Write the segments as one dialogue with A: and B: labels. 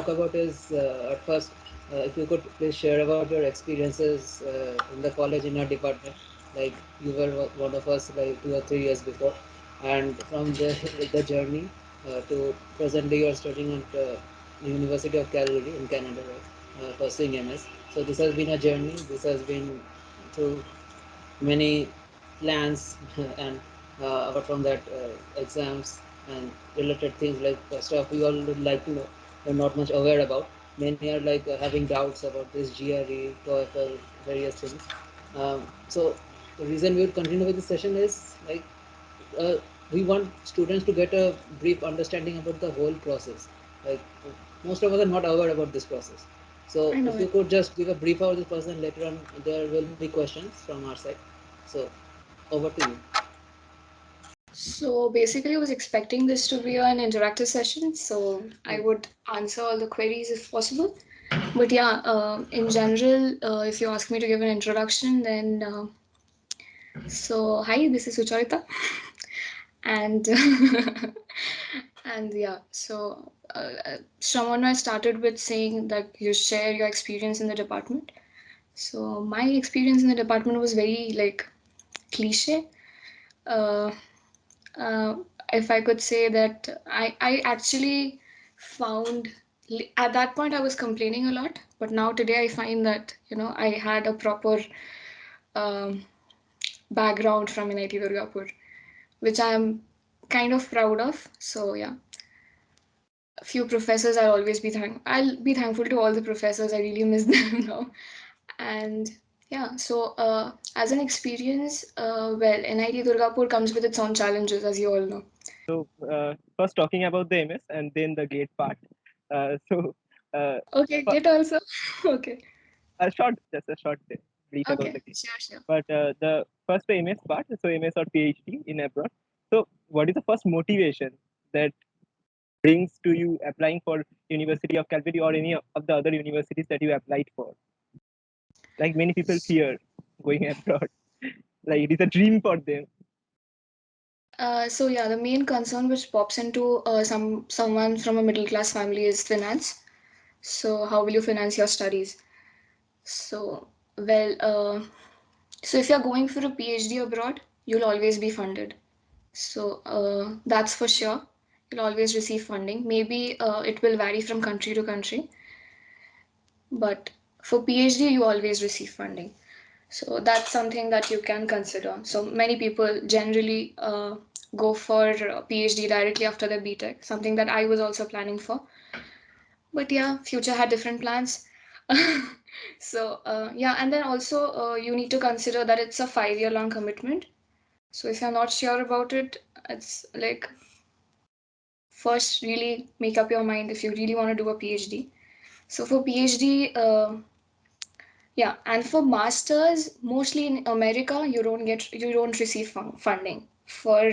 A: about is at first, if you could please share about your experiences in the college in your department. Like you were one of us like 2 or 3 years before, and from the journey to presently you are studying at the University of Calgary in Canada, right? Pursuing MS. So this has been a journey. This has been through many plans and apart from that exams and related things like stuff we all would like to know but not much aware about. Many are like having doubts about this GRE, TOEFL, various things. So the reason we would continue with this session is like uh, we want students to get a brief understanding about the whole process. Like most of us are not aware about this process. So
B: I know
A: if you
B: it.
A: could just give a brief about this person, later on there will be questions from our side. So over to you.
B: So basically, I was expecting this to be an interactive session, so I
A: Hmm.
B: would answer all the queries if possible. But yeah, in general, if you ask me to give an introduction, then so hi, this is Sucharita, and and yeah, so someone I started with saying that you share your experience in the department. So my experience in the department was very like cliche. Uh, uh, if I could say that I actually found at that point I was complaining a lot, but now today I find that I had a proper um, background from NIT Durgapur, which I'm kind of proud of. So yeah, a few professors I'll be thankful to all the professors. I really miss them now. And yeah, so as an experience, well, NIT Durgapur comes with its own challenges, as you all know.
C: So first talking about the MS and then the GATE part. So uh,
B: Okay,
C: fir-
B: get also. Okay.
C: just a short brief about
B: Okay,
C: the GATE.
B: sure, sure.
C: But the first the MS part, so MS or PhD in abroad. So what is the first motivation that brings to you applying for University of Calgary or any of the other universities that you applied for? Like many people fear going abroad. Like it is a dream for them.
B: So yeah, the main concern which pops into someone from a middle class family is finance. So how will you finance your studies? So well, so if you're going for a PhD abroad, you'll always be funded. So that's for sure. You'll always receive funding. Maybe it will vary from country to country, but for PhD, you always receive funding. So that's something that you can consider. So many people generally go for PhD directly after their BTech, something that I was also planning for. But yeah, future had different plans. So yeah, and then also you need to consider that it's a 5 year long commitment. So if you're not sure about it, it's like first really make up your mind if you really want to do a PhD. So for PhD, yeah, and for masters, mostly in America, you don't receive funding. For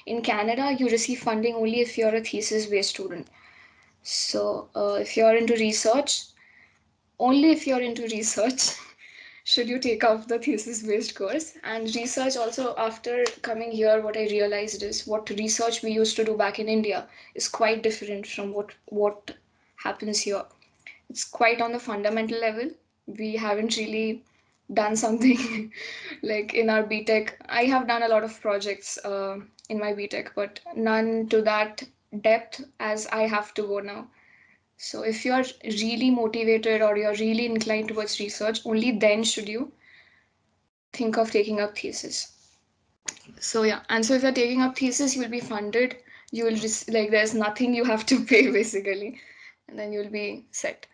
B: in Canada, you receive funding only if you're a thesis-based student. So if you're into research, only if you're into research, should you take up the thesis-based course. And research also, after coming here, what I realized is what research we used to do back in India is quite different from what happens here. It's quite on the fundamental level. We haven't really done something like in our BTech. I have done a lot of projects in my BTech, but none to that depth as I have to go now. So if you're really motivated or you're really inclined towards research, only then should you think of taking up thesis. So yeah, and so if you're taking up thesis, you'll be funded. You will just like there's nothing you have to pay basically, and then you'll be set.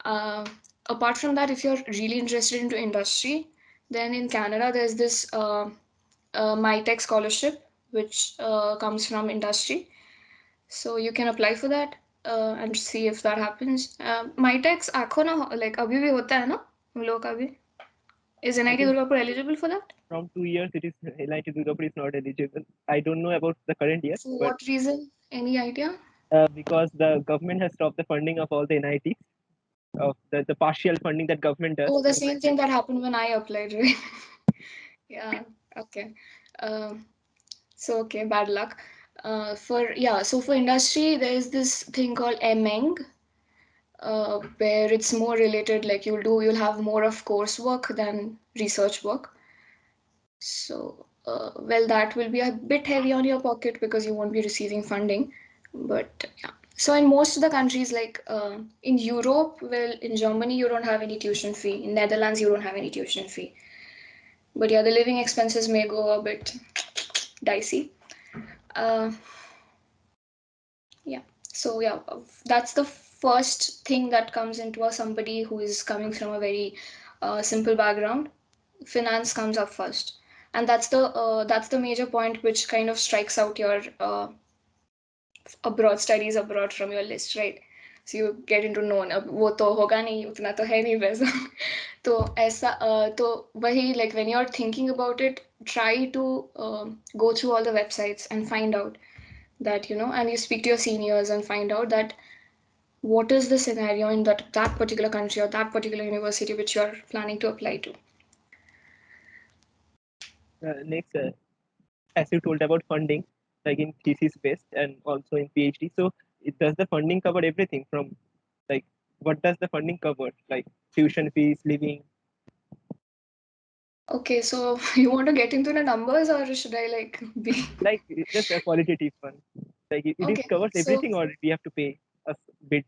B: Uh, Apart from that, if you're really interested into industry, then in Canada there's this MyTech scholarship which comes from industry. So you can apply for that and see if that happens. MyTech's आखो ना like अभी भी होता है ना हम लोग का भी. Is
C: I
B: NIT
C: think
B: Durgapur eligible for that?
C: from 2 years it is NIT Durgapur is not eligible. I don't know about the current year,
B: For
C: but
B: what reason? Any idea?
C: because the government has stopped the funding of all the NITs, of the partial funding that government does.
B: Oh, the same thing that happened when I applied, right? Yeah. Okay. Um, so okay, bad luck. For yeah, so for industry, there is this thing called MEng, where it's more related, like you'll have more of coursework than research work. So, well, that will be a bit heavy on your pocket because you won't be receiving funding. But yeah. So in most of the countries, like in Europe, well, in Germany, you don't have any tuition fee. In Netherlands, you don't have any tuition fee. But yeah, the living expenses may go a bit dicey. Uh, yeah. So yeah, that's the first thing that comes into a somebody who is coming from a very simple background. Finance comes up first, and that's the major point which kind of strikes out your abroad studies abroad from your list, right? So you get into known, अब वो तो होगा नहीं, उतना तो है नहीं पैसा. तो ऐसा तो वही, like when you're thinking about it, try to go through all the websites and find out that, and you speak to your seniors and find out that what is the scenario in that particular country or that particular university which you are planning to apply to.
C: Next, as you told about funding, like in thesis based and also in PhD. So does the funding cover everything from, like, what does the funding cover? Like tuition fees, living?
B: Okay, so you want to get into the numbers or should I like be
C: Like just a qualitative one. Like it is
B: okay?
C: covers
B: So
C: everything, or we have to pay a bit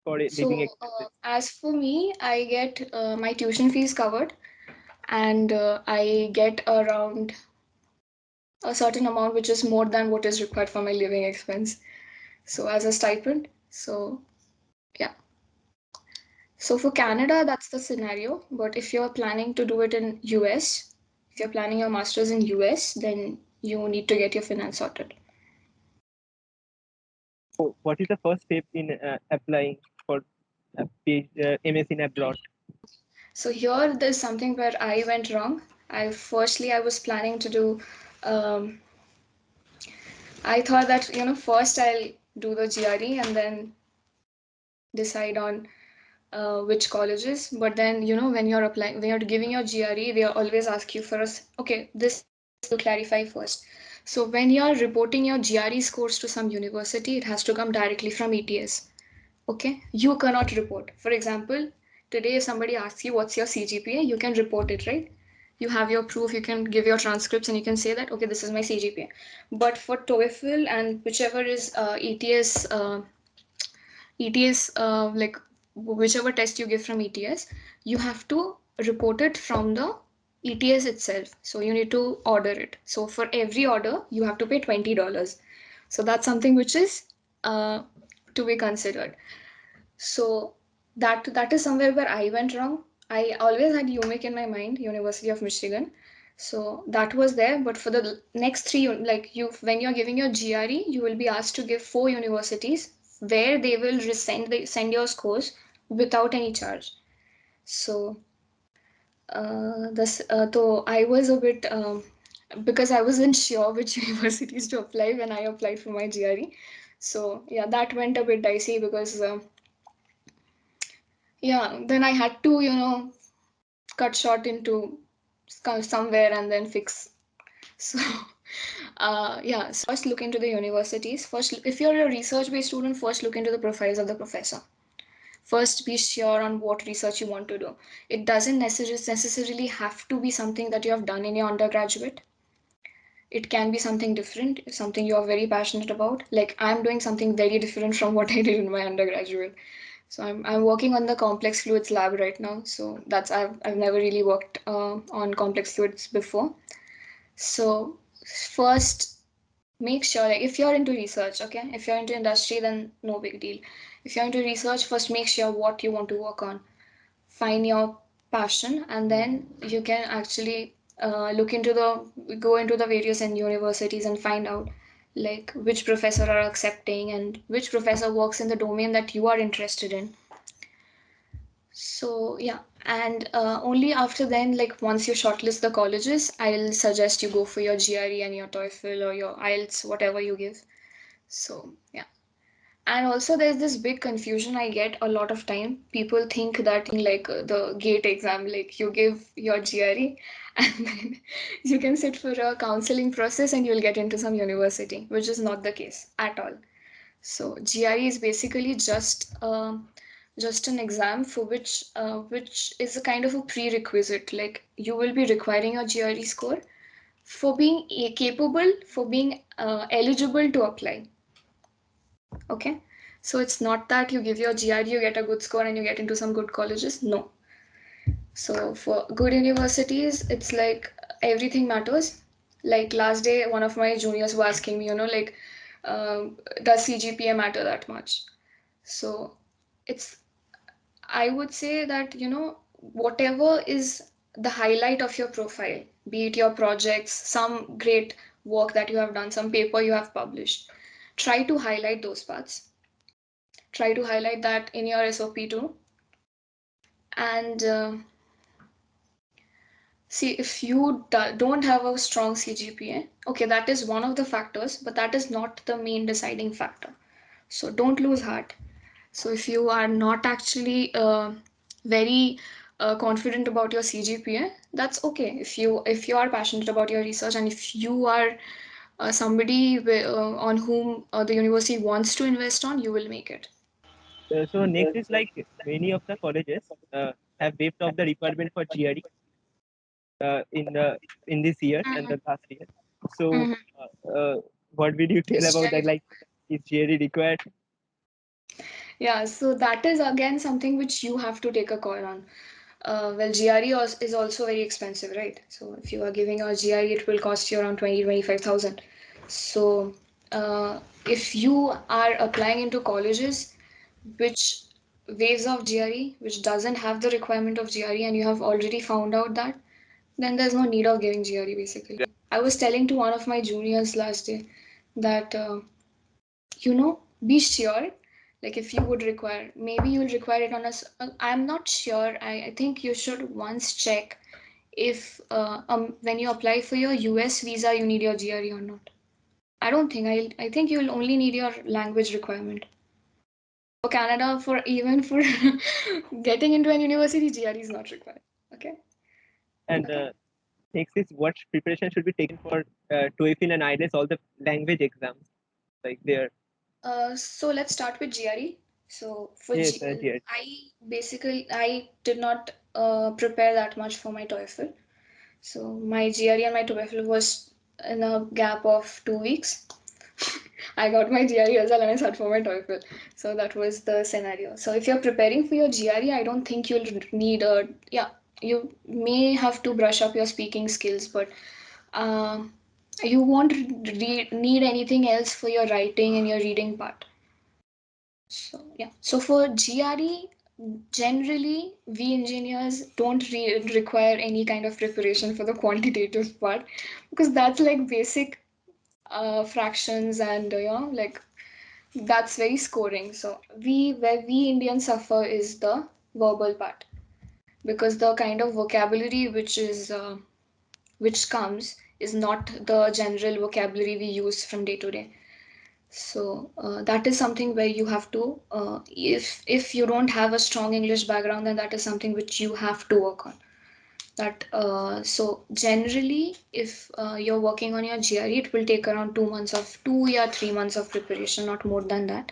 C: for living
B: so
C: expenses.
B: as for me, I get my tuition fees covered, and I get around a certain amount which is more than what is required for my living expense. So as a stipend. So yeah. So for Canada, that's the scenario. But if you're planning to do it in US, if you're planning your masters in US, then you need to get your finance sorted.
C: So what is the first step in applying for MS in abroad?
B: So here there's something where I went wrong. I was planning to do. Um, I thought that first I'll do the GRE and then decide on which colleges. But then when you're applying, when you're giving your GRE, they always ask you for us. Okay, this I want to clarify first. So when you're reporting your GRE scores to some university, it has to come directly from ETS. Okay, you cannot report. For example, today if somebody asks you what's your CGPA, you can report it, right? You have your proof, you can give your transcripts and you can say that, okay, this is my CGPA. But for TOEFL and whichever is ETS, like whichever test you give from ETS, you have to report it from the ETS itself. So you need to order it. So for every order, you have to pay $20. So that's something which is to be considered. So that is somewhere where I went wrong. I always had UMIC in my mind, University of Michigan. So that was there, but for the next three, like you, when you're giving your GRE, you will be asked to give four universities where they will send your scores without any charge. So this, so I was a bit because I wasn't sure which universities to apply when I applied for my GRE. So yeah, that went a bit dicey because. Yeah, then I had to, cut short into somewhere and then fix. So, yeah, so first look into the universities. First, if you're a research based student, first look into the profiles of the professor. First, be sure on what research you want to do. It doesn't necessarily have to be something that you have done in your undergraduate. It can be something different, something you are very passionate about. Like I'm doing something very different from what I did in my undergraduate. So I'm working on the complex fluids lab right now. So that's I've never really worked on complex fluids before. So first, make sure, like if you're into research, okay, if you're into industry, then no big deal. If you're into research, first make sure what you want to work on. Find your passion, and then you can actually go into the various universities and find out like which professor are accepting and which professor works in the domain that you are interested in. So yeah, and only after then, like once you shortlist the colleges, I'll suggest you go for your GRE and your TOEFL or your IELTS, whatever you give. So yeah. And also, there's this big confusion I get a lot of time. People think that like the GATE exam, like you give your GRE and then you can sit for a counseling process and you'll get into some university, which is not the case at all. So GRE is basically just just an exam for which is a kind of a prerequisite. Like you will be requiring your GRE score for being capable, for being eligible to apply. Okay, so it's not that you give your GRE, you get a good score, and you get into some good colleges. No. So for good universities, it's like everything matters. Like last day, one of my juniors were asking me, like, does CGPA matter that much? So it's, I would say that, whatever is the highlight of your profile, be it your projects, some great work that you have done, some paper you have published, try to highlight those parts. Try to highlight that in your SOP too. And see, if you don't have a strong CGPA, okay, that is one of the factors, but that is not the main deciding factor. So don't lose heart. So if you are not actually very confident about your CGPA, that's okay. If you are passionate about your research, and if you are somebody on whom the university wants to invest on, you will make it.
C: So next is like many of the colleges have waived off the requirement for GRE in this year and the last year. So
B: Mhm.
C: what will you tell
B: Is
C: about that?
B: GRE.
C: Like, is GRE required?
B: Yeah, so that is again something which you have to take a call on. Well, GRE is also very expensive, right? So if you are giving a GRE, it will cost you around 20-25,000. So if you are applying into colleges which waives off GRE, which doesn't have the requirement of GRE, and you have already found out that, then there's no need of giving GRE basically. I was telling to one of my juniors last day that be sure, like if you would require, maybe you'll require it on I'm not sure. I think you should once check if when you apply for your US visa you need your GRE or not. I don't think I think you'll only need your language requirement. For Canada, for even for getting into an university, GRE is not required. Okay.
C: And
B: Okay.
C: next is what preparation should be taken for TOEFL and IELTS, all the language exams, like there.
B: So let's start with GRE. So for
C: Yes, GRE.
B: I did not prepare that much for my TOEFL. So my GRE and my TOEFL was in a gap of 2 weeks. I got my GRE result and I sat for my TOEFL. So that was the scenario. So if you're preparing for your GRE, I don't think you'll need a, yeah, you may have to brush up your speaking skills, but um you won't need anything else for your writing and your reading part. So yeah. So for GRE, generally we engineers don't require any kind of preparation for the quantitative part, because that's like basic fractions, and like that's very scoring. So where we Indians suffer is the verbal part, because the kind of vocabulary which comes is not the general vocabulary we use from day to day. So that is something where you have to, if you don't have a strong English background, then that is something which you have to work on. That so generally, if you're working on your GRE, it will take around 2 months of 2 or 3 months of preparation, not more than that.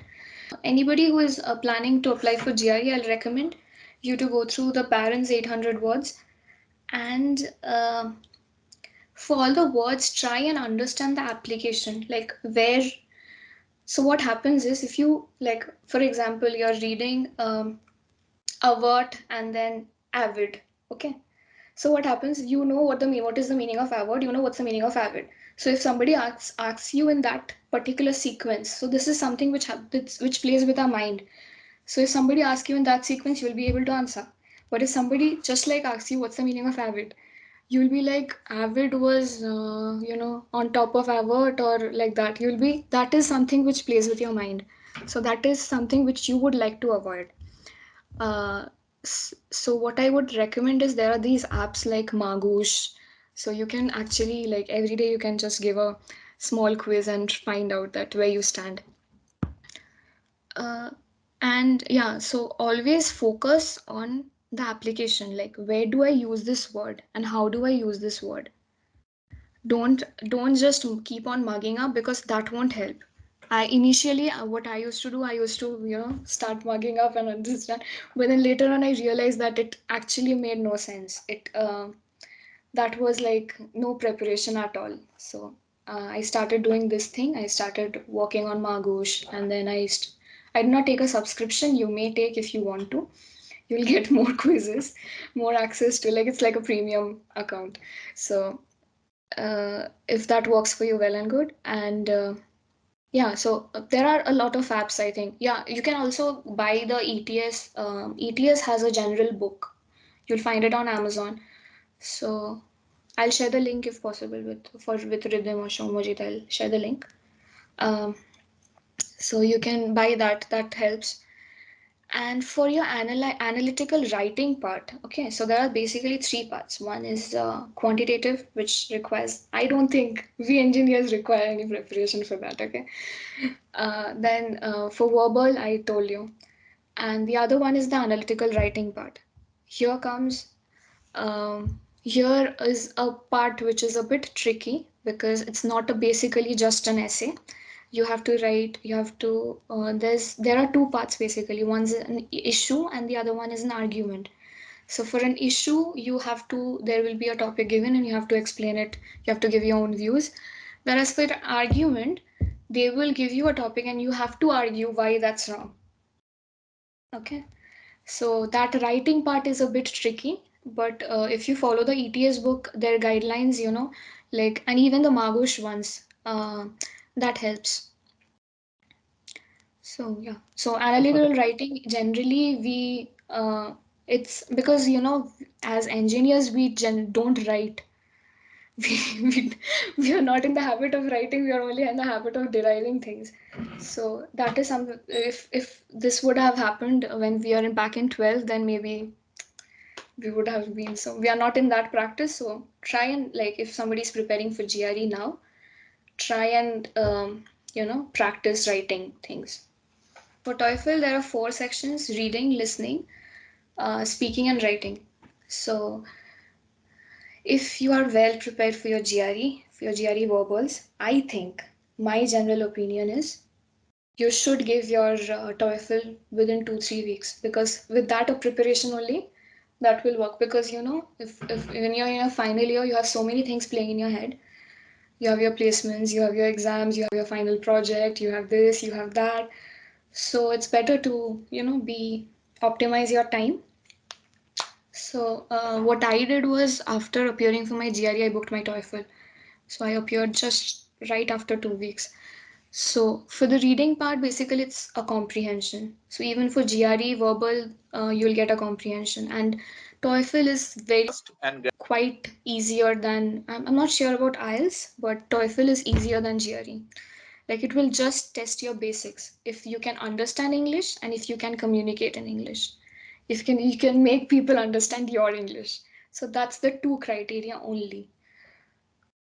B: Anybody who is planning to apply for GRE, I'll recommend you to go through the parents 800 words, and for all the words, try and understand the application, like where. So what happens is, if you, like, for example, you're reading avert and then avid, okay? So what happens? You know what is the meaning of avert. You know what's the meaning of avid. So if somebody asks you in that particular sequence, so this is something which happens, which plays with our mind. So if somebody asks you in that sequence, you'll be able to answer. But if somebody just like asks you what's the meaning of avid, you'll be like avid was on top of avert, or like that. You'll be, that is something which plays with your mind. So that is something which you would like to avoid. uh, so what I would recommend is, there are these apps like Magoosh. So you can actually, like, every day you can just give a small quiz and find out that where you stand. uh, and yeah, so always focus on the application, like where do I use this word and how do I use this word. Don't just keep on mugging up, because that won't help. I initially what I used to do, I used to start mugging up and understand, but then later on I realized that it actually made no sense. It that was like no preparation at all. So I started doing this thing. I started working on Margoosh, and then I did not take a subscription. You may take if you want to. You'll get more quizzes, more access to, like, it's like a premium account. So if that works for you, well and good. And yeah, so there are a lot of apps, I think. Yeah, you can also buy the ETS. ETS has a general book. You'll find it on Amazon. So I'll share the link if possible with Rhythm or Shomojit. I'll share the link. Um, so you can buy that. That helps. And for your analytical writing part, okay, so there are basically three parts. One is quantitative, which requires, I don't think we engineers require any preparation for that, okay? Then for verbal, I told you. And the other one is the analytical writing part. Here comes, here is a part which is a bit tricky because it's not basically just an essay. You have to write, you have to, there are two parts basically. One's an issue and the other one is an argument. So for an issue, you have to, there will be a topic given and you have to explain it. You have to give your own views. Whereas for argument, they will give you a topic and you have to argue why that's wrong. Okay. So that writing part is a bit tricky, but if you follow the ETS book, their guidelines, like, and even the Magush ones, that helps. So yeah. So
C: So for the
B: analytical writing, generally it's because, as engineers, we don't write. We, we, we are not in the habit of writing. We are only in the habit of deriving things. So that is some, if this would have happened when we are back in 12th, then maybe we would have been. So we are not in that practice. So try and, like, if somebody is preparing for GRE now, try and practice writing things. For TOEFL, there are four sections: reading, listening, speaking, and writing. So if you are well prepared for your GRE, for your GRE verbals, I think my general opinion is you should give your TOEFL within 2-3 weeks, because with that a preparation only, that will work. Because if when you're in your final year, you have so many things playing in your head. You have your placements, you have your exams, you have your final project, you have this, you have that. So it's better to be optimize your time. So what I did was, after appearing for my GRE, I booked my TOEFL. So I appeared just right after 2 weeks. So for the reading part, basically it's a comprehension. So even for GRE verbal, you'll get a comprehension, and TOEFL is very quite easier than, I'm not sure about IELTS, but TOEFL is easier than GRE. Like, it will just test your basics. If you can understand English and if you can communicate in English. If you can make people understand your English. So that's the two criteria only.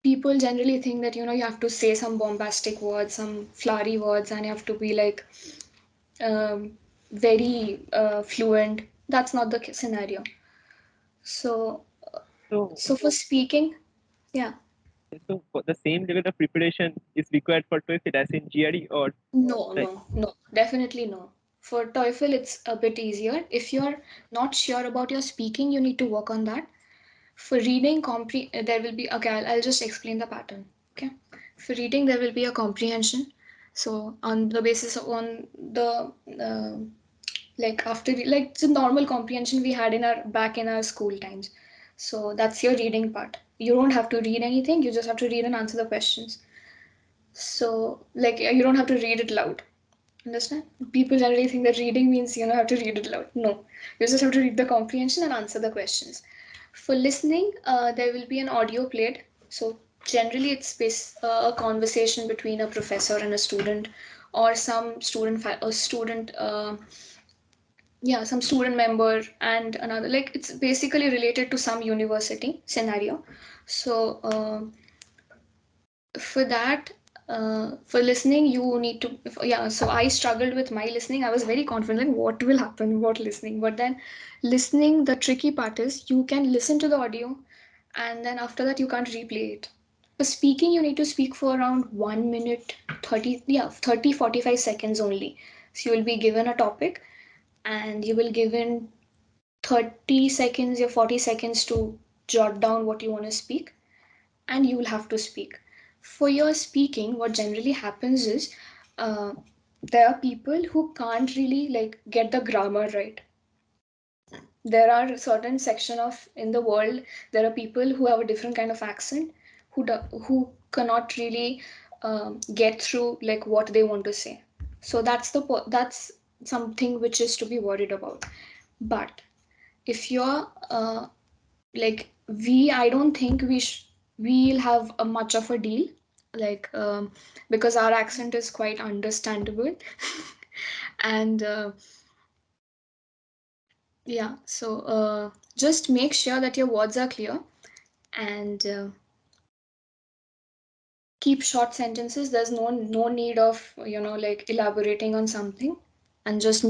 B: People generally think that you have to say some bombastic words, some flowery words, and you have to be like very fluent. That's not the scenario. So
C: so
B: so for speaking, yeah.
C: so for the same level of preparation is required for TOEFL as in GRE or
B: No,
C: like
B: no, no, definitely no. For TOEFL, it's a bit easier. If you're not sure about your speaking, you need to work on that. For reading, there will be, okay, I'll just explain the pattern. Okay. For reading, there will be a comprehension. So on the basis of, on the like, after, like, the normal comprehension we had in our back in our school times. So that's your reading part. You don't have to read anything. You just have to read and answer the questions. So, like, you don't have to read it loud. Understand? People generally think that reading means have to read it loud. No, you just have to read the comprehension and answer the questions. For listening, there will be an audio played. So generally, it's a conversation between a professor and a student, or some some student member and another. Like, it's basically related to some university scenario. So for that, for listening, you need to, yeah, so I struggled with my listening. I was very confident, like, what will happen about listening, but then listening, the tricky part is you can listen to the audio, and then after that you can't replay it. For speaking, you need to speak for around 1 minute, 30, yeah, 30, 45 seconds only. So you will be given a topic and you will given 30 seconds or 40 seconds to jot down what you want to speak, and you will have to speak. For your speaking, what generally happens is uh, there are people who can't really like get the grammar right. There are certain section of in the world, there are people who have a different kind of accent, who cannot really get through like what they want to say. So that's something which is to be worried about. But if you're like we I don't think we'll have a much of a deal, like because our accent is quite understandable. And yeah, so just make sure that your words are clear, and keep short sentences. There's no need of like elaborating on something and just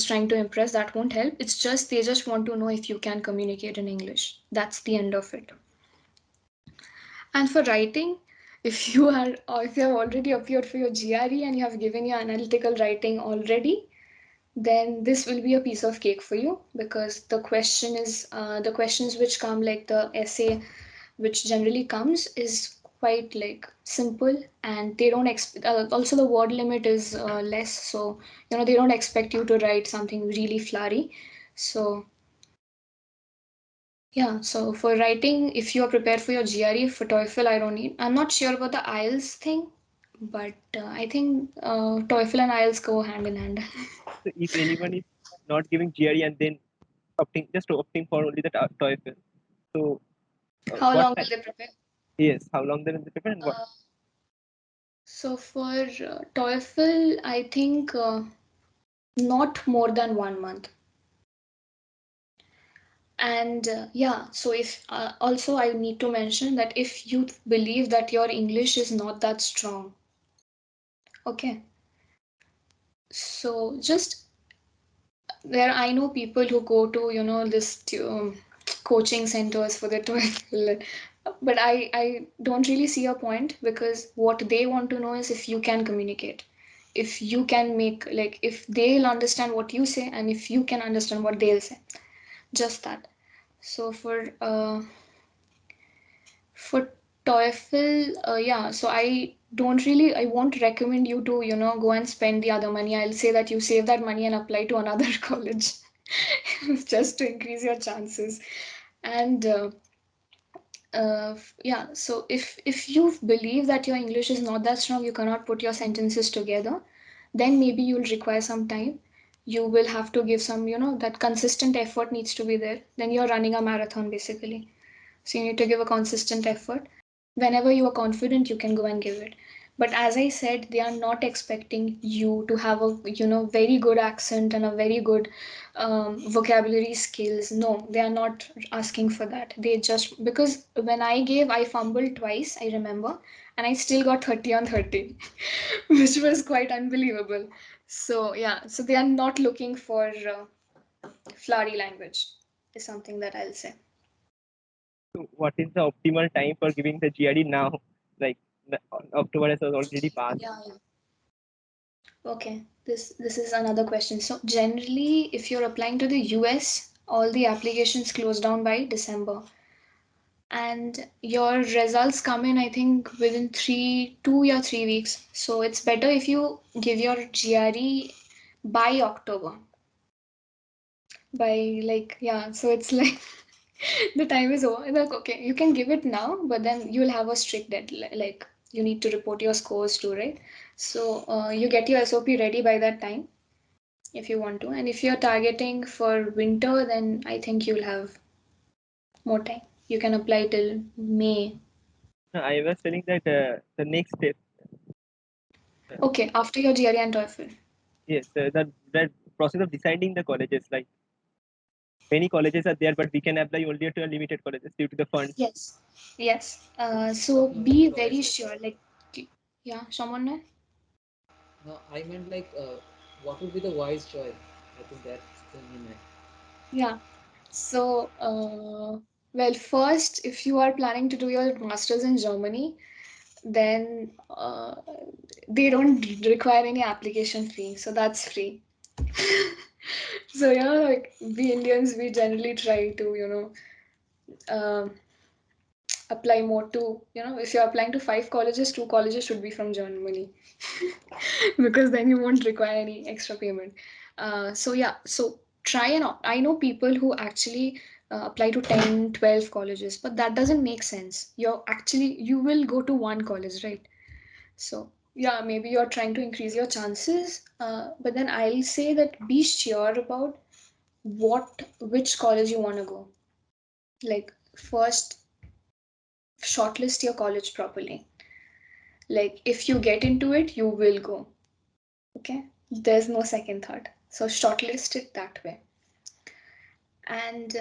B: trying to impress. That won't help. It's just they just want to know if you can communicate in English. That's the end of it. And for writing, if you are or if you have already appeared for your GRE and you have given your analytical writing already, then this will be a piece of cake for you, because the questions which come, like the essay which generally comes, is quite like simple, and they don't also the word limit is less, so they don't expect you to write something really flowery. So yeah, so for writing, if you are prepared for your GRE, for TOEFL, I'm not sure about the IELTS thing, but I think TOEFL and IELTS go hand in hand.
C: So if anyone is not giving GRE and then opting for only the TOEFL, so
B: How
C: what
B: long will
C: time?
B: they prepare?
C: Yes, how long then is the paper and what?
B: Uh, so for TOEFL, I think not more than 1 month. And yeah, so if also I need to mention that if you believe that your English is not that strong, okay, so just there I know people who go to this coaching centers for the TOEFL, but I don't really see a point, because what they want to know is if you can communicate, if you can make, like, if they'll understand what you say and if you can understand what they'll say, just that. So for TOEFL, yeah, so I won't recommend you to, go and spend the other money. I'll say that you save that money and apply to another college just to increase your chances. And yeah, so if you believe that your English is not that strong, you cannot put your sentences together, then maybe you'll require some time. You will have to give some, that consistent effort needs to be there. Then you're running a marathon basically. So you need to give a consistent effort. Whenever you are confident, you can go and give it. But as I said, they are not expecting you to have a very good accent and a very good vocabulary skills. No, they are not asking for that. They just, because when I gave, I fumbled twice. I remember, and I still got 30 on 30, which was quite unbelievable. So yeah, so they are not looking for flowery language. Is something that I'll say.
C: So what is the optimal time for giving the GRE now? Like October has already passed.
B: Yeah, yeah. Okay, this is another question. So generally, if you're applying to the US, all the applications close down by December, and your results come in, I think, within 2 or 3 weeks. So it's better if you give your GRE by October. By like, yeah, so it's like the time is over. Like, okay, you can give it now, but then you'll have a strict deadline. Like, you need to report your scores too, right? So you get your SOP ready by that time if you want to. And if you're targeting for winter, then I think you'll have more time. You can apply till May.
C: No, I was telling that the next step, uh,
B: Okay, after your GRE and TOEFL.
C: yes, that process of deciding the colleges, like many colleges are there, but we can apply only to a limited colleges due to the funds.
B: Yes. Yes. So
A: Talking about
B: be very
A: choices.
B: sure. Like, yeah, someone know?
A: No, I meant like, what would be the wise choice? I think that's the thing you meant.
B: Yeah. So, Well, first, if you are planning to do your master's in Germany, then they don't require any application fee, so that's free. So yeah, like we Indians, we generally try to, um apply more to, if you're applying to 5 colleges, 2 colleges should be from Germany. Because then you won't require any extra payment. So yeah, so try and I know people who actually apply to 10, 12 colleges, but that doesn't make sense. You will go to one college, right? So yeah, maybe you're trying to increase your chances, but then I'll say that be sure about which college you want to go. Like first, shortlist your college properly. Like if you get into it, you will go. Okay, there's no second thought. So shortlist it that way. And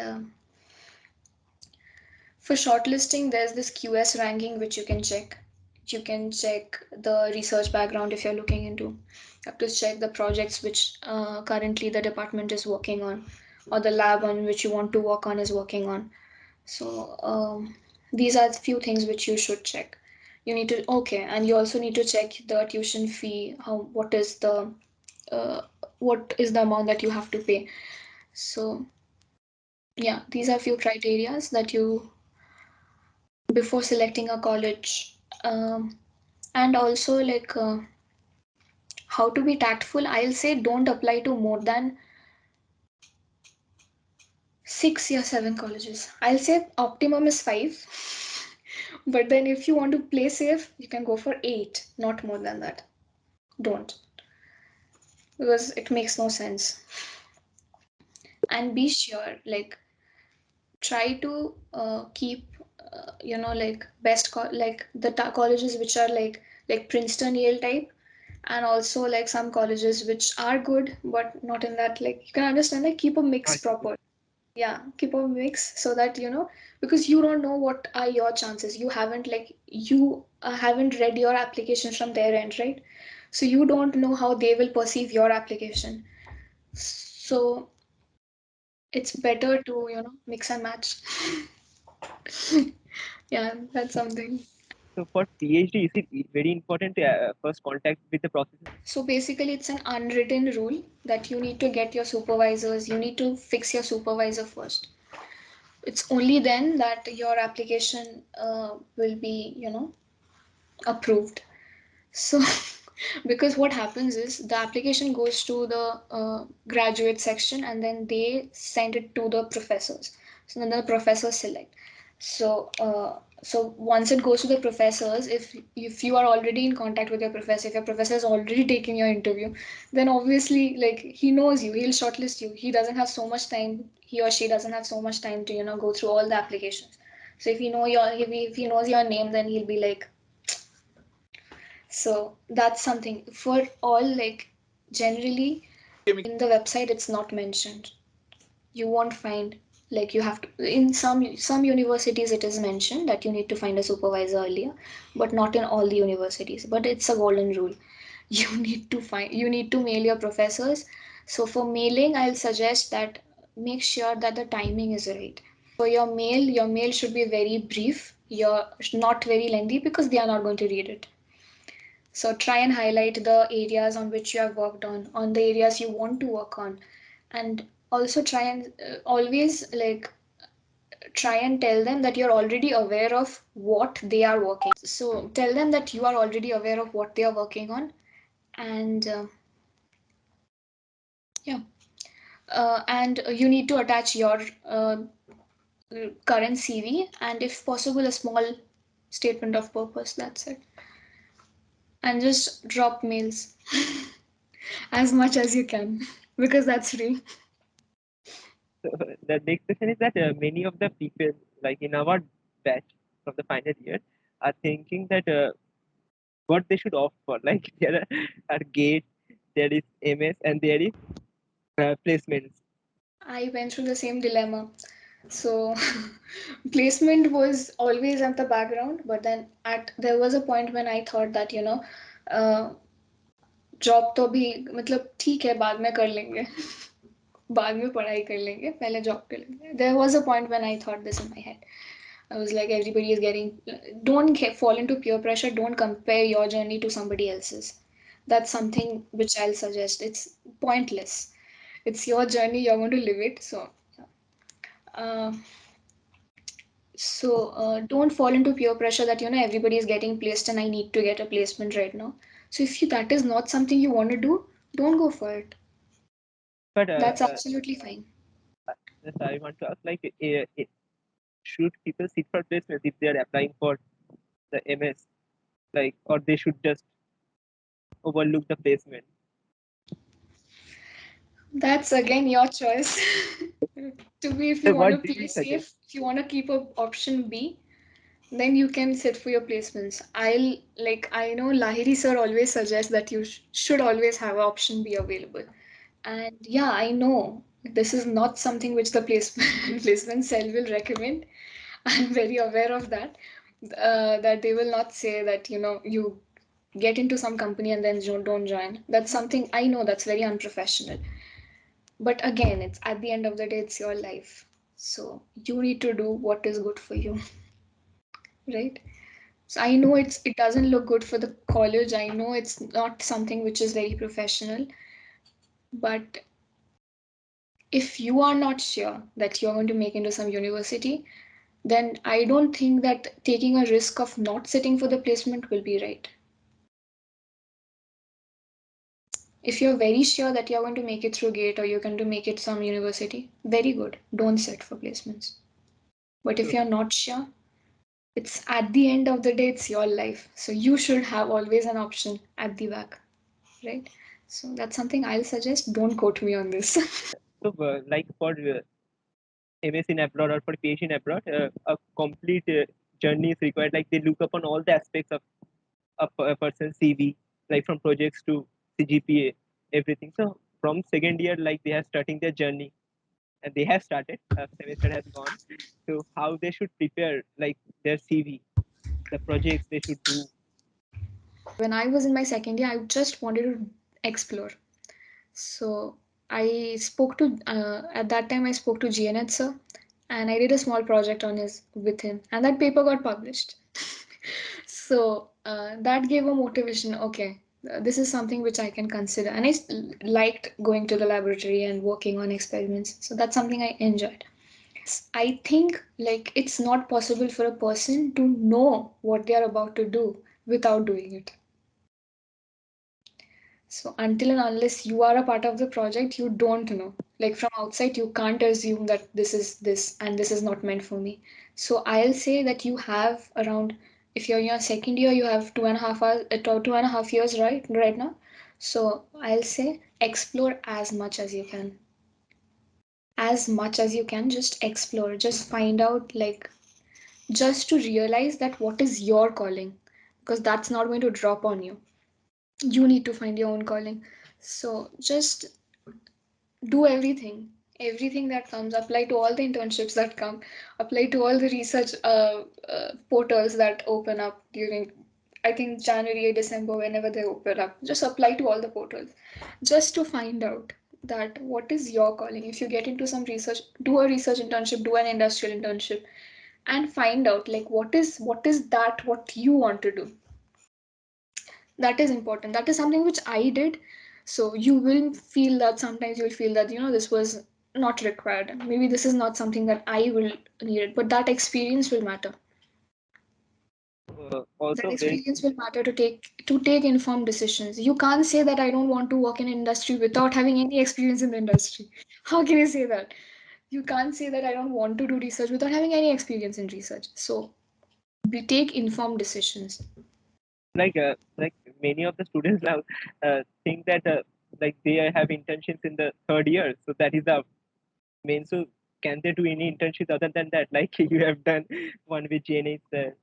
B: for shortlisting, there's this QS ranking which you can check. You can check the research background if you're looking into. You have to check the projects which currently the department is working on, or the lab on which you want to work on is working on. So these are the few things which you should check. You need to okay, and you also need to check the tuition fee. Uh, what is the amount that you have to pay? So yeah, these are few criterias that you before selecting a college. And also like how to be tactful. I'll say don't apply to more than 6 or 7 colleges. I'll say optimum is 5. But then if you want to play safe, you can go for 8, not more than that. Don't, because it makes no sense. And be sure, like, try to keep, like like the colleges which are like Princeton, Yale type, and also like some colleges which are good but not in that, like, you can understand, like keep a mix
C: Ivy League.
B: proper. Yeah, keep a mix so that because you don't know what are your chances. You haven't read your application from their end, right? So you don't know how they will perceive your application. So it's better to mix and match. Yeah, that's something.
C: So for PhD, is it very important to first contact with the professor?
B: So basically, it's an unwritten rule that you need to get your supervisors, you need to fix your supervisor first. It's only then that your application will be, approved. So, because what happens is the application goes to the graduate section and then they send it to the professors. So then the professors select. So once it goes to the professors, if you are already in contact with your professor, if your professor has already taken your interview, then obviously like he knows you, he'll shortlist you. He doesn't have so much time. He or she doesn't have so much time to go through all the applications. So if he knows your name, then he'll be like, so that's something for all, like generally in the website it's not mentioned. You won't find, like, you have to, in some universities it is mentioned that you need to find a supervisor earlier, but not in all the universities. But it's a golden rule. You need to mail your professors. So for mailing, I'll suggest that make sure that the timing is right. For your mail should be very brief, you're not very lengthy, because they are not going to read it. So try and highlight the areas on which you have worked on the areas you want to work on, and also try and always like try and tell them that you're already aware of what they are working. So tell them that you are already aware of what they are working on, and yeah, and you need to attach your current CV, and if possible, a small statement of purpose. That's it, and just drop mails as much as you can because that's free.
C: So the next question is that many of the people, like in our batch from the final year, are thinking that what they should opt for. Like are GATE, there is MS, and there is placements.
B: I went through the same dilemma. So placement was always at the background, but then at there was a point when I thought that uh, job तो भी मतलब ठीक है बाद में कर लेंगे. बाद में पढ़ाई कर लेंगे, पहले जॉब कर लेंगे. There was a point when I thought this in my head. I was like, everybody is getting. Don't fall into peer pressure. Don't compare your journey to somebody else's. That's something which I'll suggest. It's pointless. It's your journey. You're going to live it. Uh, don't fall into peer pressure that everybody is getting placed and I need to get a placement right now. So if that is not something you want to do, don't go for it.
C: But
B: That's absolutely fine.
C: just I want to ask, like, should people sit for placements if they are applying for the MS, like, or they should just overlook the placement?
B: That's again your choice. To be, if you
C: So
B: want
C: what
B: to
C: do
B: play
C: you suggest?
B: safe, if you want to keep a option B, then you can sit for your placements. I know Lahiri sir always suggests that you should always have option B available. And yeah, I know this is not something which the placement placement cell will recommend. I'm very aware of that. That they will not say that you get into some company and then don't join. That's something I know that's very unprofessional. But again, it's at the end of the day, it's your life. So you need to do what is good for you, right? So I know it doesn't look good for the college. I know it's not something which is very professional, but if you are not sure that you're going to make into some university, then I don't think that taking a risk of not sitting for the placement will be right. If you're very sure that you're going to make it through GATE or you're going to make it some university, very good. Don't sit for placements. But if
C: So,
B: you're not sure, it's at the end of the day, it's your life. So you should have always an option at the back, right? So that's something I'll suggest. Don't quote me on this.
C: like for MS in abroad or for PhD in abroad, a complete journey is required. Like they look upon all the aspects of a person's CV, like from projects to CGPA, everything. So from second year, like they are starting their journey, and they have started. A semester has gone. So how they should prepare, like their CV, the projects they should do.
B: When I was in my second year, I just wanted to explore. So I spoke to at that time I spoke to GNH sir, and I did a small project on his with him, and that paper got published. So that gave a motivation. Okay, this is something which I can consider, and liked going to the laboratory and working on experiments. So that's something I enjoyed. I think like it's not possible for a person to know what they are about to do without doing it. So until and unless you are a part of the project, you don't know. Like from outside, you can't assume that this is this and this is not meant for me. So I'll say that you have around, if you're in your second year, you have 2.5 hours, 2.5 years right now. So I'll say explore as much as you can. As much as you can, just explore. Just find out like just to realize that what is your calling, because that's not going to drop on you. You need to find your own calling. So just do everything that comes. Apply to all the internships that come. Apply to all the research portals that open up during, I think, January, December, whenever they open up. Just apply to all the portals just to find out that what is your calling. If you get into some research, do a research internship, do an industrial internship, and find out like what is that what you want to do. That is important. That is something which I did. So you will feel that sometimes you'll feel that this was not required, maybe this is not something that I will need it, but that experience will matter. That
C: Also, when
B: experience will matter to take informed decisions. You can't say that I don't want to work in industry without having any experience in the industry. How can you say that? You can't say that I don't want to do research without having any experience in research. So we take informed decisions.
C: like many of the students now think that like they have internships in the third year, so that is the main. So can they do any internships other than that? Like you have done one with JNH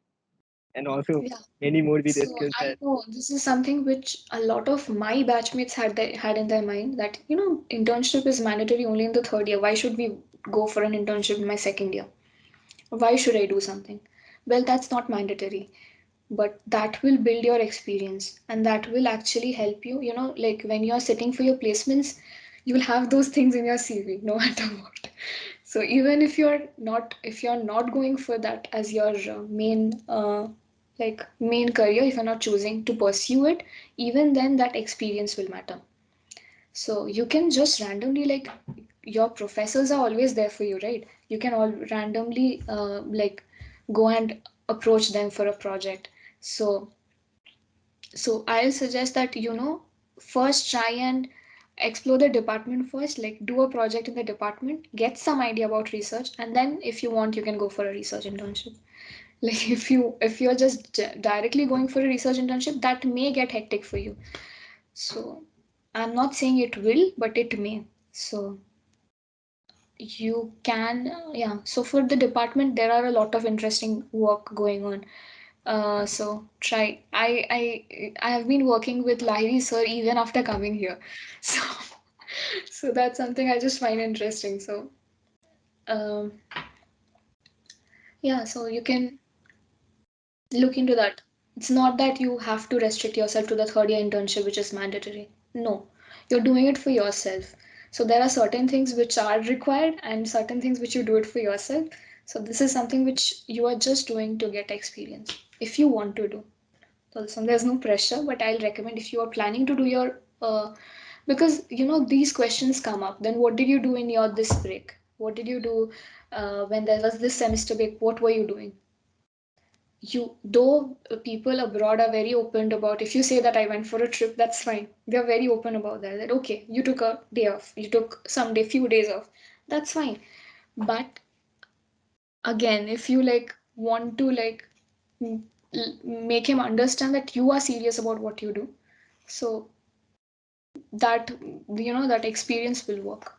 C: and also
B: Yeah.
C: many more with
B: So
C: skills
B: I
C: that.
B: know this is something which a lot of my batchmates had in their mind that internship is mandatory only in the third year. Why should we go for an internship in my second year? Why should I do something? Well, that's not mandatory, but that will build your experience and that will actually help you. Like when you're sitting for your placements, You'll have those things in your CV no matter what. So even if you're not going for that as your main career, if you're not choosing to pursue it, even then that experience will matter. So you can just randomly, like, your professors are always there for you, right? You can all randomly go and approach them for a project. So I'll suggest that, first try and explore the department first, like do a project in the department, get some idea about research, and then if you want, you can go for a research internship. Like if you're just directly going for a research internship, that may get hectic for you. So I'm not saying it will, but it may. So you can, yeah. So for the department, there are a lot of interesting work going on. So try. I have been working with Lahiri sir even after coming here. So so that's something I just find interesting. So um, yeah, so you can look into that. It's not that you have to restrict yourself to the third year internship, which is mandatory. No, you're doing it for yourself. So there are certain things which are required and certain things which you do it for yourself. So this is something which you are just doing to get experience if you want to do. So there's no pressure, but I'll recommend if you are planning to do your because these questions come up. Then what did you do in your this break? What did you do when there was this semester break? What were you doing? You though people abroad are very open about, if you say that I went for a trip, that's fine. They're very open about that. That okay, you took a day off, you took some day, few days off, that's fine. But again, if you like want to like make him understand that you are serious about what you do, so that that experience will work.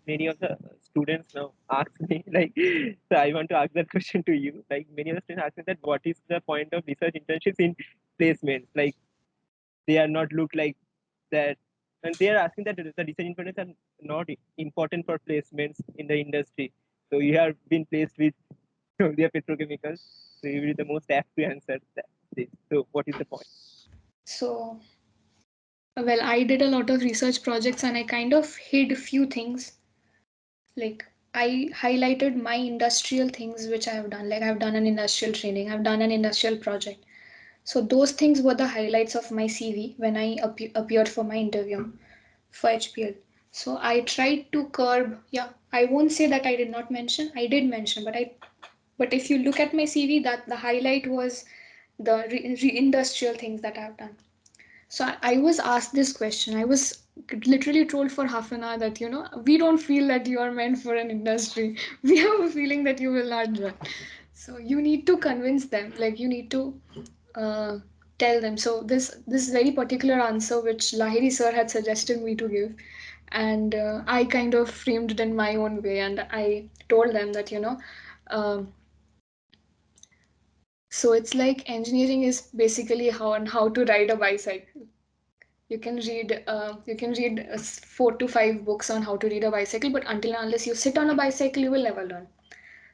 C: Many of the students now ask me like, so I want to ask that question to you. Like many of the students ask me that what is the point of research internships in placements? Like they are not look like that, and they are asking that the research internships are not important for placements in the industry. So you have been placed with the petrochemicals, so you will be the most apt to answer that. This. So what is the point?
B: So well, I did a lot of research projects and I kind of hid a few things. Like I highlighted my industrial things which I have done. Like I've done an industrial training, I've done an industrial project. So those things were the highlights of my CV when I appeared for my interview for HPL. So I tried to curb. Yeah, I won't say that I did not mention. I did mention, but if you look at my CV, that the highlight was the industrial things that I've done. So I was asked this question. I was literally told for half an hour that, we don't feel that you are meant for an industry. We have a feeling that you will not join. So you need to convince them. Like you need to uh, tell them. So this very particular answer which Lahiri sir had suggested me to give, and I kind of framed it in my own way, and I told them that Um, so it's like engineering is basically how to ride a bicycle. You can read 4 to 5 books on how to read a bicycle, but until and unless you sit on a bicycle, you will never learn.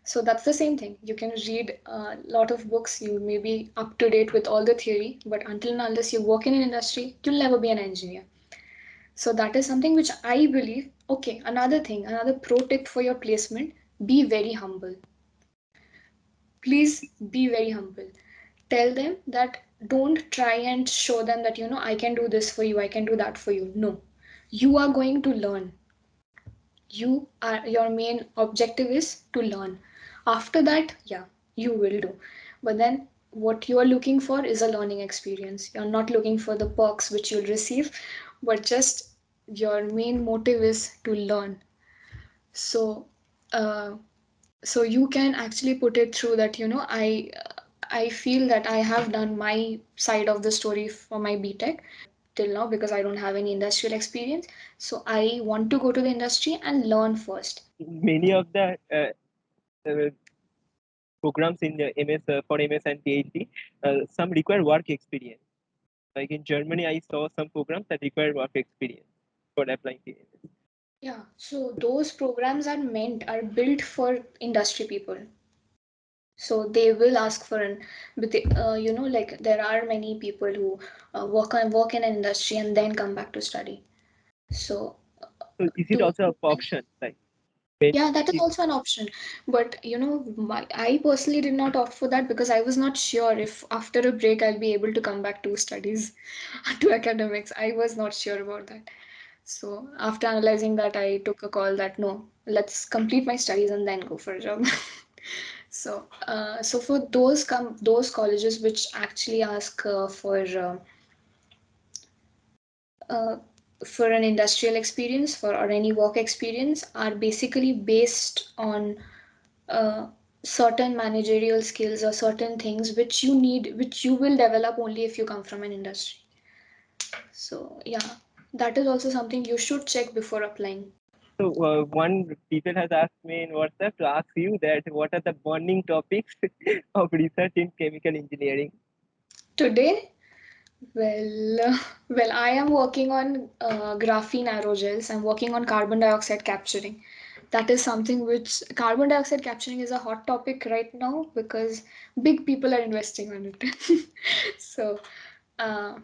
B: So that's the same thing. You can read a lot of books, you may be up to date with all the theory, but until and unless you work in an industry, you'll never be an engineer. So that is something which I believe. Okay, another thing, another pro tip for your placement: be very humble. Please be very humble. Tell them that, don't try and show them that I can do this for you, I can do that for you. No, you are going to learn. Your main objective is to learn. After that, yeah, you will do. But then what you are looking for is a learning experience. You're not looking for the perks which you'll receive, but just your main motive is to learn. So uh, so you can actually put it through that, I feel that I have done my side of the story for my BTech till now because I don't have any industrial experience. So I want to go to the industry and learn first.
C: Many of the uh, programs in the MS for MS and PhD, some require work experience. Like in Germany, I saw some programs that require work experience for applying to MS.
B: Yeah, so those programs are built for industry people. So they will ask for an, but like there are many people who work in an industry and then come back to study. So
C: So is it
B: to
C: also an option? Like when
B: yeah, that is
C: if
B: also an option. But I personally did not opt for that because I was not sure if after a break I'll be able to come back to studies, to academics. I was not sure about that. So after analyzing that, I took a call that no, let's complete my studies and then go for a job. So for those colleges which actually ask uh, for an industrial experience or any work experience are basically based on uh, certain managerial skills or certain things which you need, which you will develop only if you come from an industry. So yeah, that is also something you should check before applying.
C: so one people has asked me in WhatsApp to ask you that what are the burning topics of research in chemical engineering?
B: Today, well, I am working on graphene aerogels. I'm working on carbon dioxide capturing. That is something which carbon dioxide capturing is a hot topic right now because big people are investing on it. So, uh,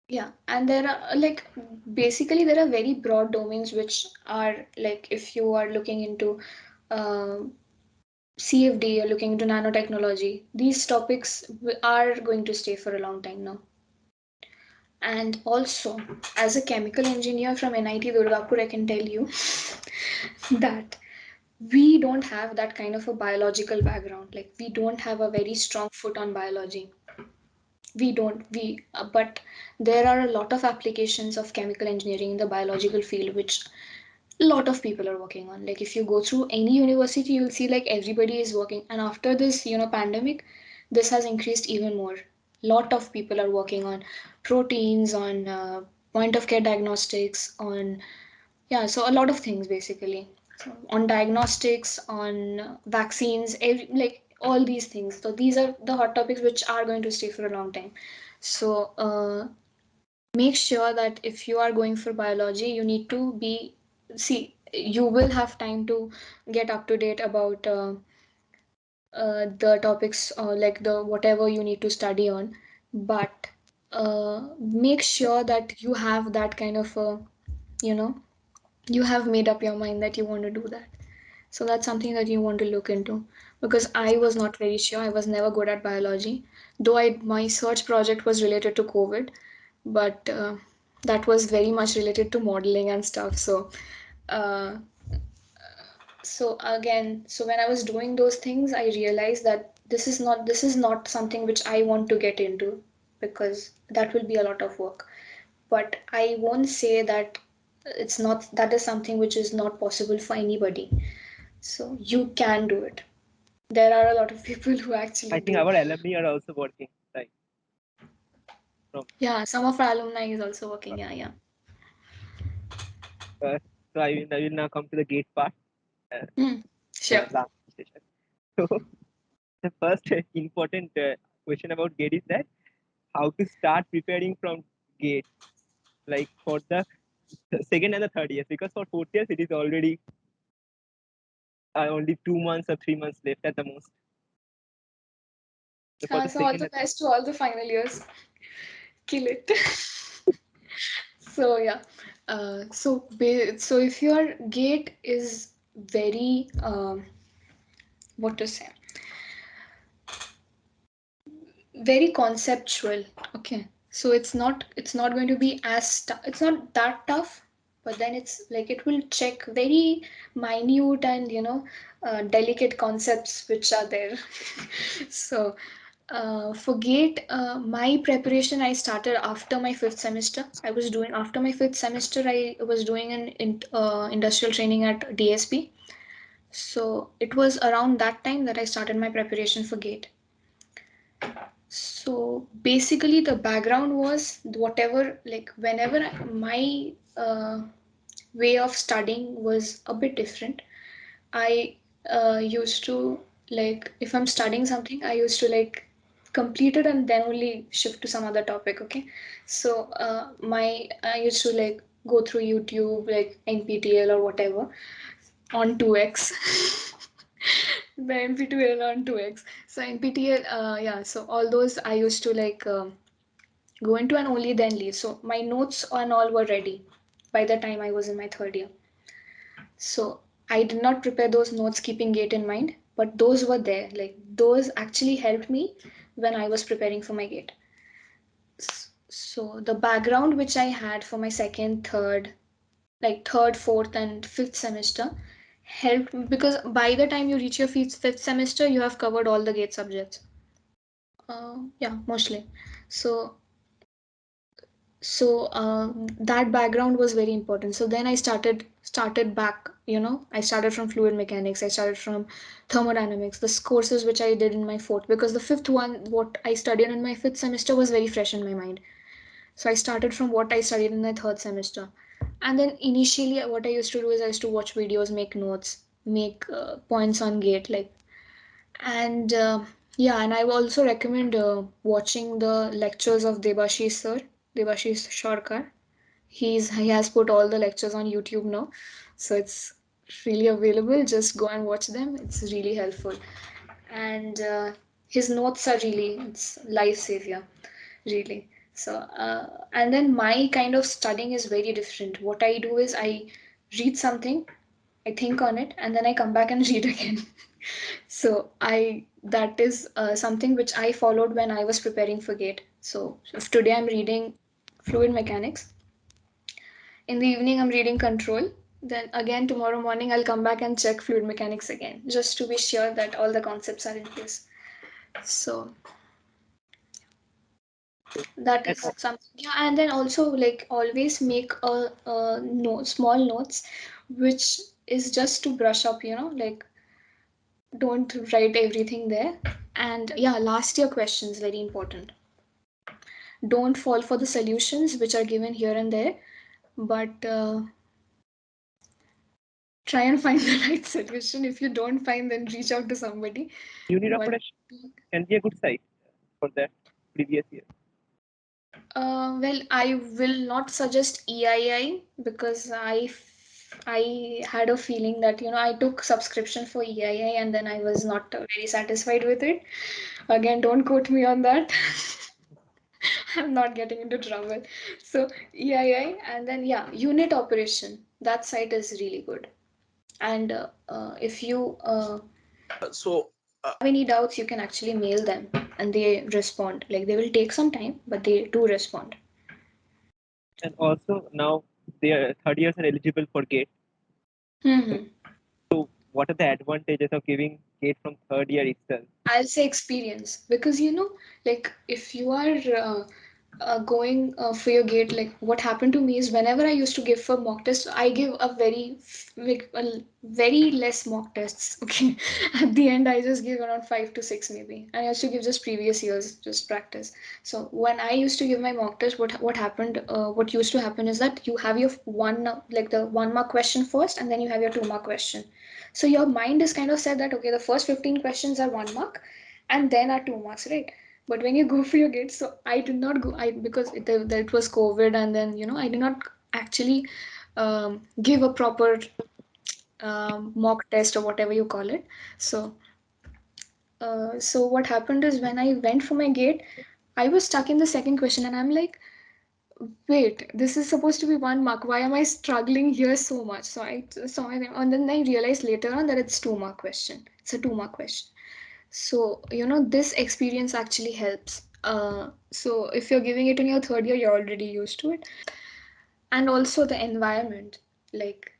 B: yeah, and there are like basically there are very broad domains which are like if you are looking into CFD or looking into nanotechnology, these topics are going to stay for a long time now. And also, as a chemical engineer from NIT Durgapur, I can tell you that we don't have that kind of a biological background. Like, we don't have a very strong foot on biology. But there are a lot of applications of chemical engineering in the biological field, which a lot of people are working on. Like, if you go through any university, you'll see like everybody is working. And after this, pandemic, this has increased even more. Lot of people are working on proteins, on point of care diagnostics, on yeah, so a lot of things basically. So on diagnostics, on vaccines, like all these things. So these are the hot topics which are going to stay for a long time. So make sure that if you are going for biology, you need to be see. You will have time to get up to date about the topics like the whatever you need to study on, but make sure that you have that kind of a you know you have made up your mind that you want to do that. So that's something that you want to look into because I was not very sure. I was never good at biology, though my search project was related to COVID, but that was very much related to modeling and stuff. Uh, so when I was doing those things, I realized that this is not something which I want to get into because that will be a lot of work. But I won't say that that is something which is not possible for anybody. So you can do it. There are a lot of people who actually
C: I think
B: do.
C: our alumni are also working like from
B: Yeah, some of our alumni is also working. Yeah, yeah.
C: uh, so I will now come to the gate part, uh,
B: Hmm.
C: the
B: Sure.
C: last session. So the first important question about gate is that how to start preparing from gate, like for the second and the third years, because for fourth years it is already only 2 months or 3 months left at the most. So for the
B: So all
C: second
B: the
C: and
B: best to all the final years. Kill it. So yeah. So if your gate is very what to say, very conceptual. Okay, so it's not going to be it's not that tough, but then it's like it will check very minute and delicate concepts which are there. So for gate, my preparation I started after my fifth semester. After my fifth semester I was doing an industrial training at DSP. So it was around that time that I started my preparation for gate. So basically, the background was whatever, like, whenever my way of studying was a bit different. I used to, like, if I'm studying something, I used to, like, complete it and then only shift to some other topic, okay? So, I used to, like, go through YouTube, like, NPTL or whatever on 2x. The NPTL on 2x. So NPTL, yeah. So all those I used to like go into and only then leave. So my notes and all were ready by the time I was in my third year. So I did not prepare those notes keeping GATE in mind, but those were there. Like those actually helped me when I was preparing for my GATE. So the background which I had for my second, third, like third, fourth, and fifth semester helped me because by the time you reach your fifth semester, you have covered all the GATE subjects. Yeah, mostly. So that background was very important. So then I started back. I started from fluid mechanics. I started from thermodynamics. The courses which I did in my fourth, because the fifth one, what I studied in my fifth semester was very fresh in my mind. So I started from what I studied in my third semester. And then initially, what I used to do is I used to watch videos, make notes, make points on GATE, like, and yeah, and I also recommend watching the lectures of Debashish sir, Debashish Sharkar. He has put all the lectures on YouTube now, so it's really available. Just go and watch them. It's really helpful, and his notes are really, it's life savior, really. So and then my kind of studying is very different. What I do is I read something, I think on it, and then I come back and read again. So I that is something which I followed when I was preparing for GATE. So if today I'm reading fluid mechanics, in the evening I'm reading control, then again tomorrow morning I'll come back and check fluid mechanics again, just to be sure that all the concepts are in place. So that
C: And
B: is something. Yeah, and then also like always make a note, small notes, which is just to brush up, like don't write everything there. And yeah, last year questions, very important. Don't fall for the solutions which are given here and there, but try and find the right solution. If you don't find, then reach out to somebody. But
C: Unireputation can be a good site for that previous year.
B: well, I will not suggest EII because I had a feeling that I took subscription for EII and then I was not very satisfied with it. Again, don't quote me on that. I'm not getting into trouble. So EII, and then yeah, unit operation. That site is really good. And if you
D: So,
B: have any doubts, you can actually mail them and they respond. Like they will take some time, but they do respond.
C: And also now their third years are eligible for GATE.
B: Hmm.
C: So what are the advantages of giving GATE from third year itself?
B: I'll say experience because like if you are going for your GATE, like what happened to me is whenever I used to give for mock tests, I give a like a very less mock tests. Okay, at the end I just give around 5 to 6 maybe. I used to give just previous years, just practice. So when I used to give my mock test, what happened? What used to happen is that you have your one like the 1 mark question first, and then you have your 2 mark question. So your mind is kind of said that okay, the first 15 questions are 1 mark, and then are 2 marks, right? But when you go for your GATE, so I did not go. I because it was COVID, and then I did not actually give a proper mock test or whatever you call it. So so what happened is when I went for my GATE, I was stuck in the second question, and I'm like, wait, this is supposed to be 1 mark. Why am I struggling here so much? So I saw it, and then I realized later on that it's 2 mark question. It's a 2 mark question. So this experience actually helps. So if you're giving it in your third year, you're already used to it, and also the environment, like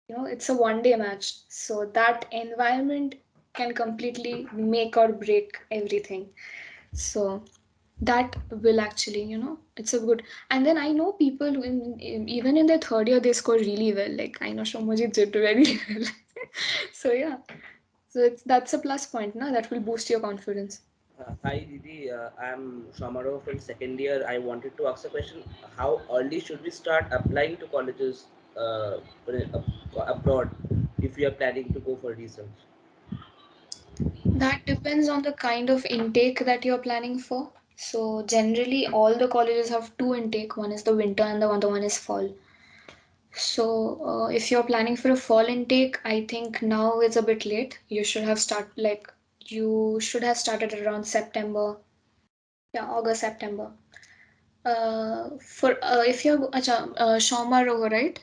B: it's a 1 day match, so that environment can completely make or break everything. So that will actually it's a good. And then I know people who even in their third year they score really well, like I know Shomojit did very well. So yeah, so that's a plus point now that will boost your confidence.
D: hi Didi, I'm Shamaro from second year. I wanted to ask a question. How early should we start applying to colleges abroad if we are planning to go for research?
B: That depends on the kind of intake that you're planning for. So generally all the colleges have two intake, one is the winter and the other one is fall. So if you're planning for a fall intake, I think now is a bit late. You should have started around September. Yeah, August, September. For if you're Shoma Roho, right?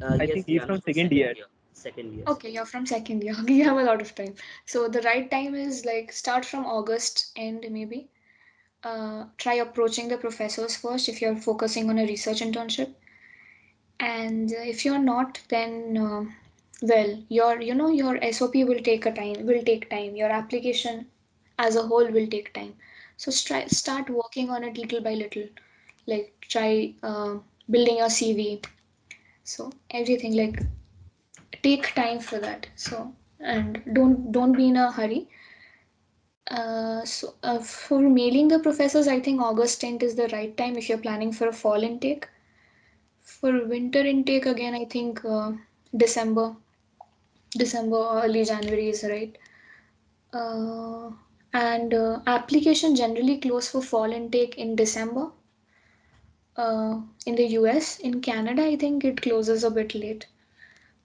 C: I
D: Yes,
C: think he's
D: yeah, I'm
C: from
D: from
C: second
D: second
C: year.
D: year. Second year,
B: Okay,
D: second
B: you're
D: year.
B: from second year. Okay, you have a lot of time. So the right time is like start from August end maybe. Try approaching the professors first if you're focusing on a research internship, and if you're not, then well, your SOP will take time. Your application as a whole will take time. So start working on it little by little. Like try building your CV. So everything like take time for that. So and don't be in a hurry. For mailing the professors, I think August 10th is the right time if you're planning for a fall intake. For winter intake, again, I think December, December or early January is right. Uh, and application generally close for fall intake in December. In the US, in Canada, I think it closes a bit late.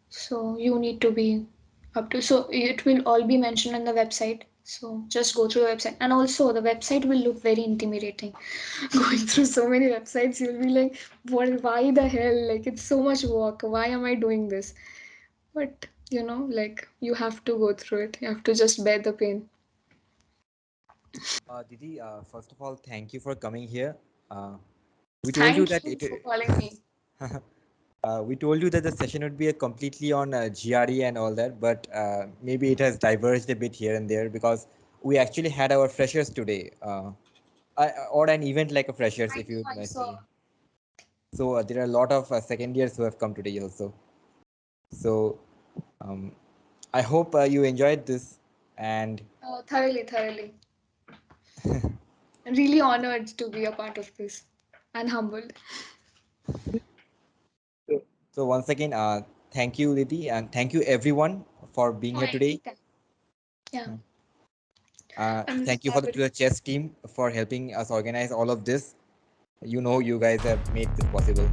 B: So you need to be up to. So it will all be mentioned on the website. So just go through the website, and also the website will look very intimidating. Going through so many websites, you'll be like, "What? Why the hell? Like it's so much work. Why am I doing this?" But like you have to go through it. You have to just bear the pain.
E: Didi, first of all, thank you for coming here. Uh, we told you that
B: Thank you
E: it.
B: for calling me.
E: We told you that the session would be a completely on GRE and all that, but maybe it has diverged a bit here and there because we actually had our freshers today, or an event like a freshers,
B: I
E: if
B: know
E: you
B: I
E: might
B: saw.
E: say. So there are a lot of second years who have come today also. So um, I hope you enjoyed this, and
B: Thoroughly, thoroughly. Really honored to be a part of this and humbled.
C: So,
E: so once again, thank you, Liti, and thank you everyone for being
B: Oh,
E: here today.
B: anytime. Yeah.
E: Thank you for
B: Happy.
E: the chess team for helping us organize all of this. You know, you guys have made this possible.